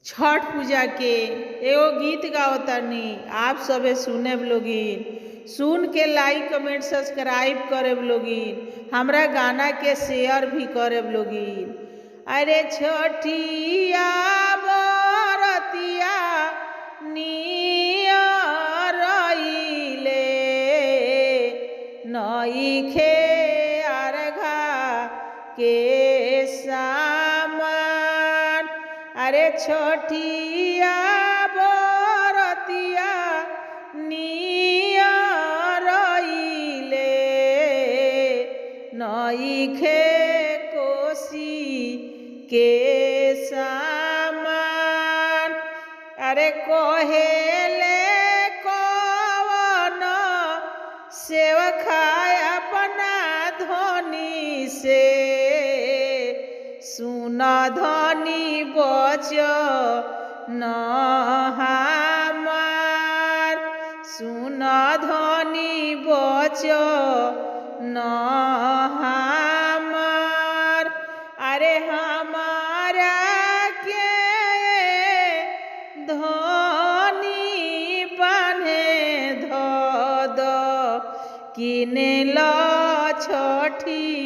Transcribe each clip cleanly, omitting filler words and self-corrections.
छठ पूजा के एगो गीत गावतानी, आप सबे सुने लोगिन। सुन के लाइक कमेंट सब्सक्राइब करे लोगिन, हमरा गाना के शेयर भी करे लोगिन। अरे छठिया बरतिया नियर रइले, नइखे अर्घा के सामान। अरे छठिया बरतिया नियर रइले, नइखे कोसी के सामान। अरे कहेले कवन सेवका अपना धनी से, सुन धनी वचन हमार, सुन धनी वचन हमार। अरे हमारा के धनी बान्हे धद, किनेल छठी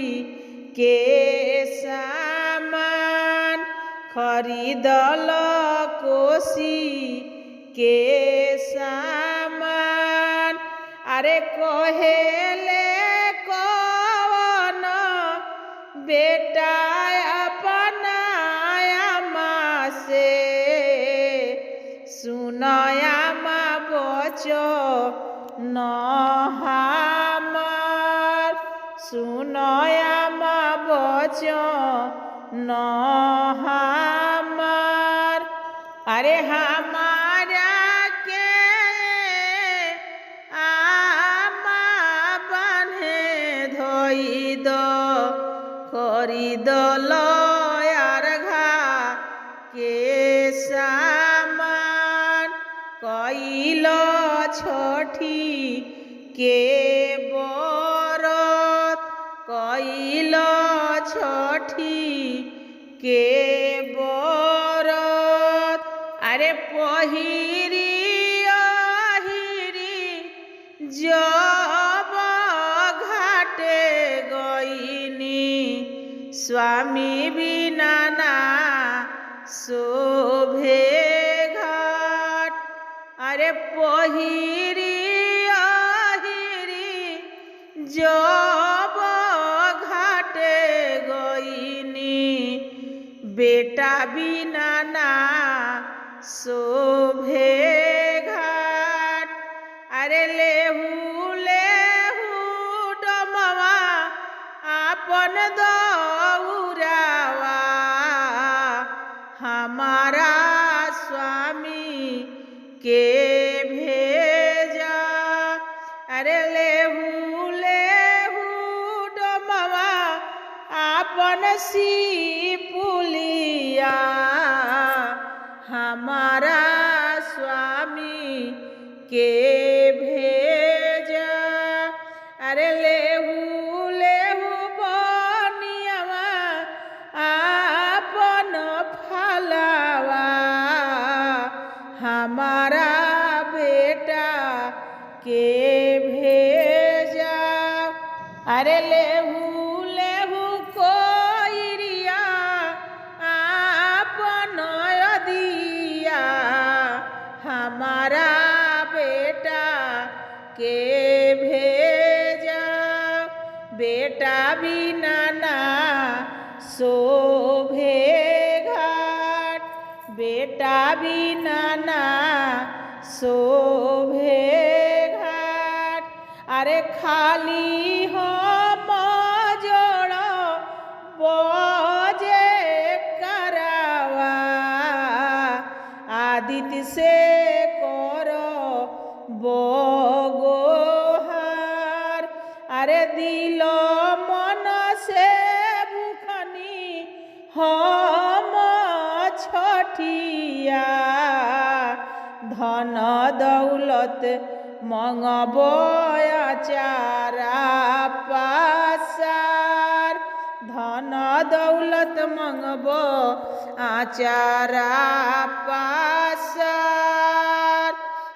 के सामान। खरीदल कोसी के सामान। अरे कहेले कवन बेटा अपना अम्मा से, सुन अम्मा वचन हमार, सुन अम्मा वचन हमार। अरे हमारा के आमा बान्हे धोई द, खरीदल अर्घा के सामान। कइल छठी के बरत, कइल छठी के बरत। अरे पहिरी अहिरी जब घाटे गइनी, स्वामी बिना ना शोभे घाट। अरे पहिरी अहिरी जब घाटे गइनी, बेटा बिना ना शोभे घाट। अरे लेहू लेहू डमवा आपन दौरावा, हमारा स्वामी के भेजा। अरे लेहू लेहू डमवा आपन सिपुलिया, हमारा स्वामी के भेजा। अरे लेहू लेहू बनियावा आपन फलावा, हमारा बेटा के भेजा। अरे लेहू लेहू कोइरिया आपन अदिया, हमारा बेटा के भेजा। बेटा बिना ना शोभे घाट, बेटा बिना ना शोभे घाट। अरे खाली हम जोड़ बजे करावा, आदित्य से करो बगोहार। अरे दिल मन से भूखनी हम छठिया, धन दौलत मंगब चारा पासार, धन दौलत मंगब आचारा पासार।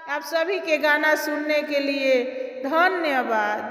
आप सभी के गाना सुनने के लिए धन्यवाद।